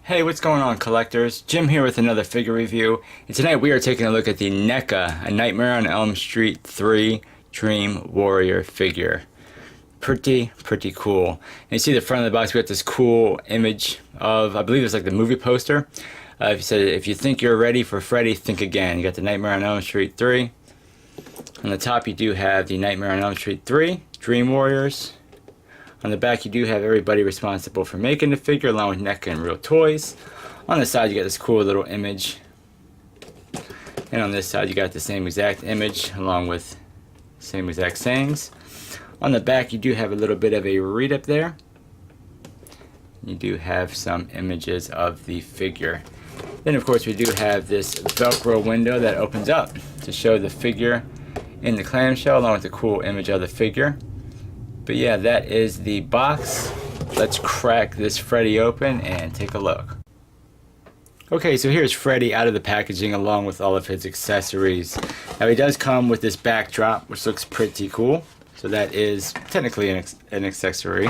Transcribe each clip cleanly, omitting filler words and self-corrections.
Hey, what's going on, collectors? Jim here with another figure review, and tonight we are taking a look at the Neca A Nightmare on Elm Street 3 Dream Warrior figure. Pretty cool. And you see the front of the box, we got this cool image of, I believe it's like the movie poster. If you said, if you think you're ready for Freddy, think again. You got the Nightmare on Elm Street 3. On the top you do have the Nightmare on Elm Street 3 Dream Warriors. On the back you do have everybody responsible for making the figure along with NECA and Real Toys. On the side you got this cool little image. And on this side you got the same exact image along with same exact sayings. On the back you do have a little bit of a read up there. You do have some images of the figure. Then of course we do have this Velcro window that opens up to show the figure in the clamshell along with the cool image of the figure. But yeah, that is the box. Let's crack this Freddy open and take a look. Okay, so here's Freddy out of the packaging along with all of his accessories. Now he does come with this backdrop, which looks pretty cool. So that is technically an accessory.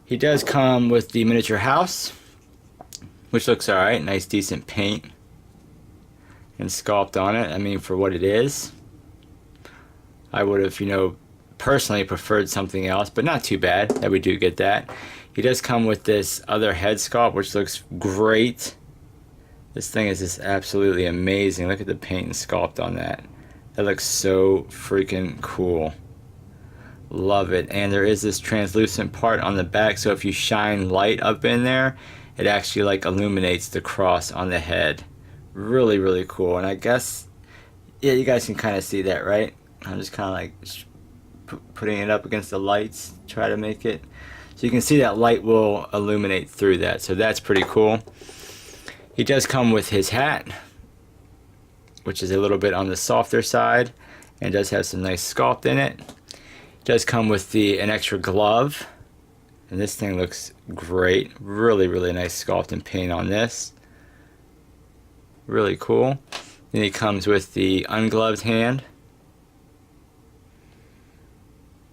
He does come with the miniature house, which looks alright. Nice decent paint and sculpt on it. I mean, for what it is. I would have, personally preferred something else, but not too bad that we do get that. He does come with this other head sculpt, which looks great. This thing is just absolutely amazing. Look at the paint and sculpt on that. That looks so freaking cool. Love it. And there is this translucent part on the back, so if you shine light up in there, it actually like illuminates the cross on the head. Really cool. And I guess, yeah, you guys can kind of see that, right? I'm just kind of like putting it up against the lights, try to make it so you can see that light will illuminate through that. So that's pretty cool. He does come with his hat, which is a little bit on the softer side and does have some nice sculpt in it. Does come with an extra glove, and this thing looks great. Really nice sculpt and paint on this. Really cool. Then he comes with the ungloved hand.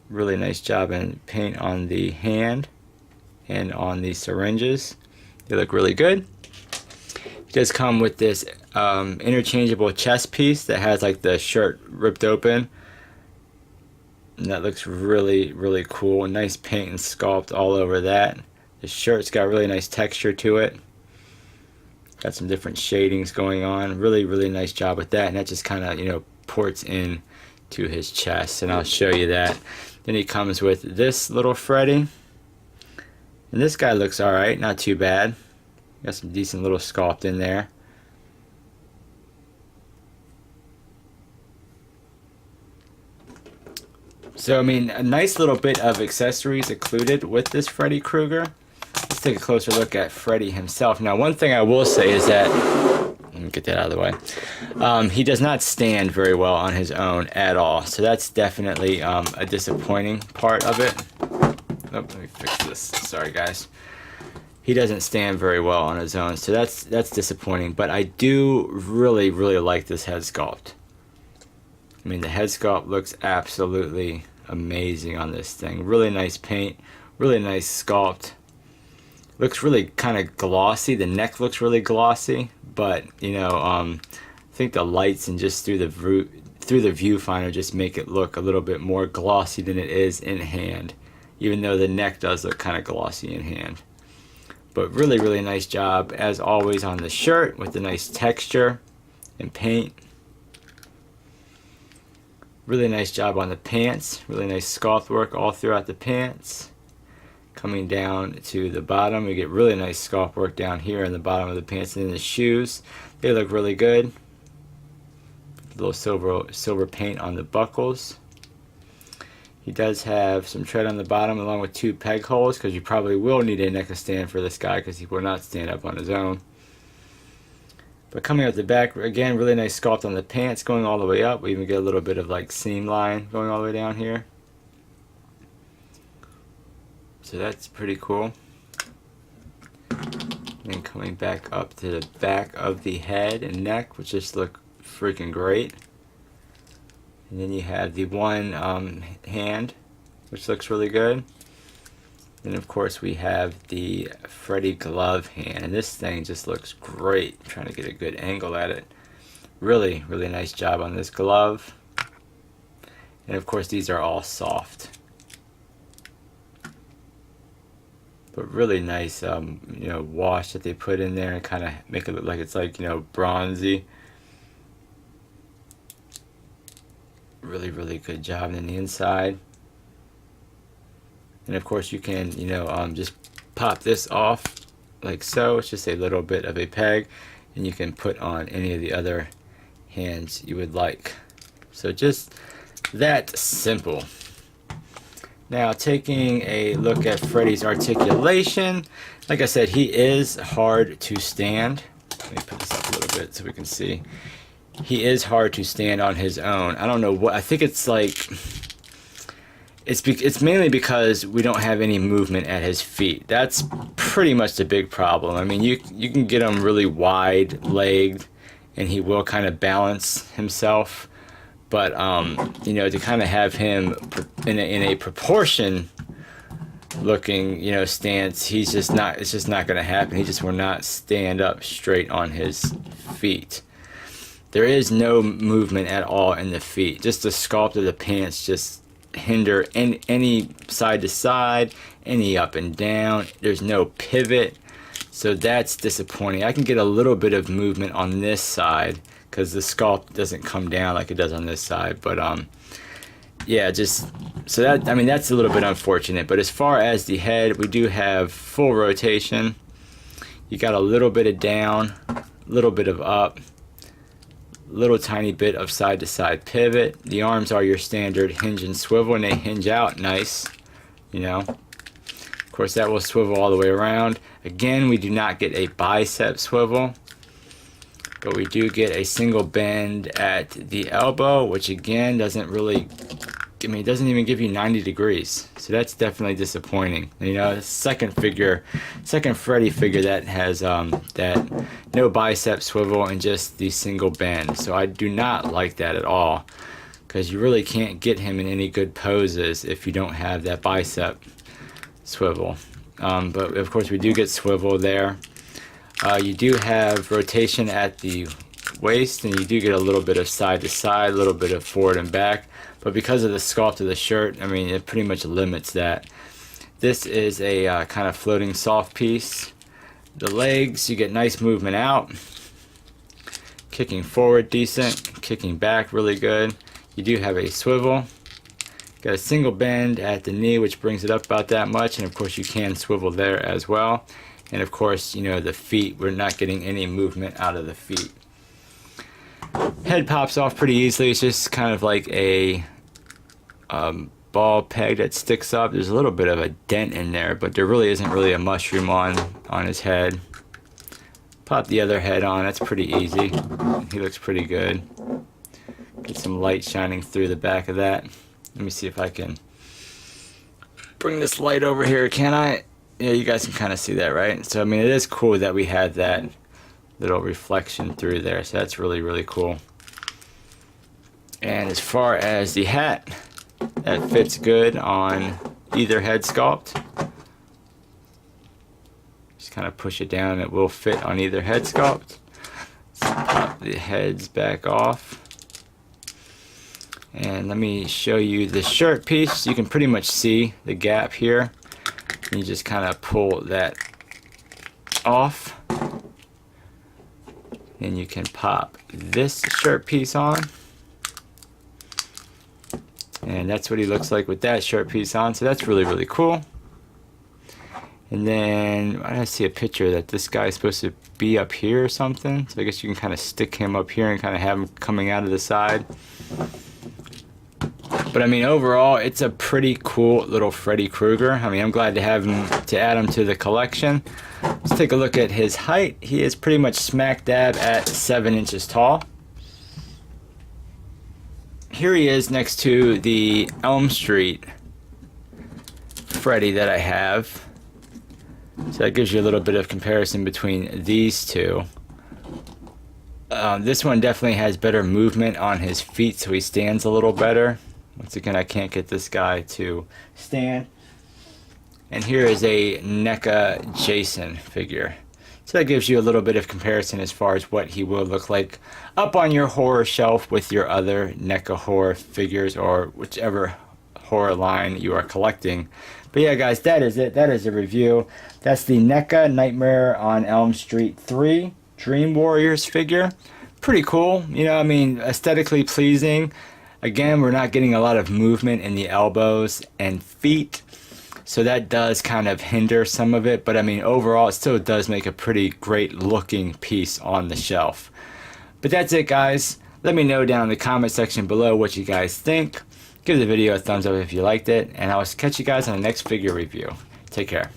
Really nice job in paint on the hand and on the syringes. They look really good. It does come with this interchangeable chest piece that has like the shirt ripped open. And that looks really cool. Nice paint and sculpt all over that. The shirt's got really nice texture to it. Got some different shadings going on. Really nice job with that. And that just kind of, ports in to his chest. And I'll show you that. Then he comes with this little Freddy. And this guy looks alright, not too bad. Got some decent little sculpt in there. So, I mean, a nice little bit of accessories included with this Freddy Krueger. Let's take a closer look at Freddy himself. Now, one thing I will say is that, let me get that out of the way. He does not stand very well on his own at all. So that's definitely a disappointing part of it. Oh, let me fix this. Sorry, guys. He doesn't stand very well on his own. So that's disappointing. But I do really like this head sculpt. I mean, the head sculpt looks absolutely amazing on this thing. Really nice paint. Really nice sculpt. Looks really kind of glossy. The neck looks really glossy, but I think the lights and just through the viewfinder just make it look a little bit more glossy than it is in hand, even though the neck does look kind of glossy in hand. But really nice job as always on the shirt with the nice texture and paint. Really nice job on the pants. Really nice sculpt work all throughout the pants. Coming down to the bottom, we get really nice sculpt work down here in the bottom of the pants, and then the shoes. They look really good. A little silver paint on the buckles. He does have some tread on the bottom along with 2 peg holes, because you probably will need a NECA stand for this guy because he will not stand up on his own. But coming out the back, again, really nice sculpt on the pants going all the way up. We even get a little bit of like seam line going all the way down here. So that's pretty cool. And coming back up to the back of the head and neck, which just look freaking great. And then you have the one hand, which looks really good. And of course we have the Freddy glove hand, and this thing just looks great. I'm trying to get a good angle at it. Really, really nice job on this glove. And of course these are all soft. But really nice, you know, wash that they put in there and kind of make it look like it's like, you know, bronzy. Really, really good job on the inside. And of course you can, you know, just pop this off like so. It's just a little bit of a peg, and you can put on any of the other hands you would like. So just that simple. Now taking a look at Freddy's articulation, like I said, he is hard to stand. Let me put this up a little bit so we can see. He is hard to stand on his own. I don't know what, I think it's like, it's mainly because we don't have any movement at his feet. That's pretty much the big problem. I mean, you can get him really wide legged and he will kind of balance himself. But, you know, to kind of have him in a proportion looking, you know, stance, he's just not, it's just not going to happen. He just will not stand up straight on his feet. There is no movement at all in the feet. Just the sculpt of the pants just hinder any side to side, any up and down. There's no pivot. So that's disappointing. I can get a little bit of movement on this side, because the sculpt doesn't come down like it does on this side. But yeah, just so that, I mean, that's a little bit unfortunate. But as far as the head, we do have full rotation. You got a little bit of down, a little bit of up, little tiny bit of side to side pivot. The arms are your standard hinge and swivel, and they hinge out nice, you know. Of course that will swivel all the way around. Again, we do not get a bicep swivel, but we do get a single bend at the elbow, which again doesn't really, I mean, it doesn't even give you 90 degrees. So that's definitely disappointing. You know, second Freddy figure that has that no bicep swivel and just the single bend. So I do not like that at all, because you really can't get him in any good poses if you don't have that bicep swivel. But of course we do get swivel there. You do have rotation at the waist, and you do get a little bit of side to side, a little bit of forward and back. But because of the sculpt of the shirt, I mean, it pretty much limits that. This is a kind of floating soft piece. The legs, you get nice movement out. Kicking forward decent, kicking back really good. You do have a swivel. Got a single bend at the knee, which brings it up about that much, and of course you can swivel there as well. And of course, you know, the feet, we're not getting any movement out of the feet. Head pops off pretty easily. It's just kind of like a ball peg that sticks up. There's a little bit of a dent in there, but there really isn't really a mushroom on his head. Pop the other head on. That's pretty easy. He looks pretty good. Get some light shining through the back of that. Let me see if I can bring this light over here. Can I? Yeah, you guys can kind of see that, right? So I mean, it is cool that we had that little reflection through there. So that's really, really cool. And as far as the hat, that fits good on either head sculpt. Just kind of push it down and it will fit on either head sculpt. Let's pop the heads back off. And let me show you the shirt piece. You can pretty much see the gap here. And you just kind of pull that off. And you can pop this shirt piece on. And that's what he looks like with that shirt piece on. So that's really, really cool. And then I see a picture that this guy is supposed to be up here or something. So I guess you can kind of stick him up here and kind of have him coming out of the side. But I mean, overall, it's a pretty cool little Freddy Krueger. I mean, I'm glad to have him, to add him to the collection. Let's take a look at his height. He is pretty much smack dab at 7 inches tall. Here he is next to the Elm Street Freddy that I have. So that gives you a little bit of comparison between these two. This one definitely has better movement on his feet, so he stands a little better. Once again, I can't get this guy to stand. And here is a NECA Jason figure. So that gives you a little bit of comparison as far as what he will look like up on your horror shelf with your other NECA horror figures or whichever horror line you are collecting. But yeah, guys, that is it. That is a review. That's the NECA Nightmare on Elm Street 3 Dream Warriors figure. Pretty cool. You know, I mean, aesthetically pleasing. Again, we're not getting a lot of movement in the elbows and feet, so that does kind of hinder some of it. But I mean, overall, it still does make a pretty great looking piece on the shelf. But that's it, guys. Let me know down in the comment section below what you guys think. Give the video a thumbs up if you liked it, and I'll catch you guys on the next figure review. Take care.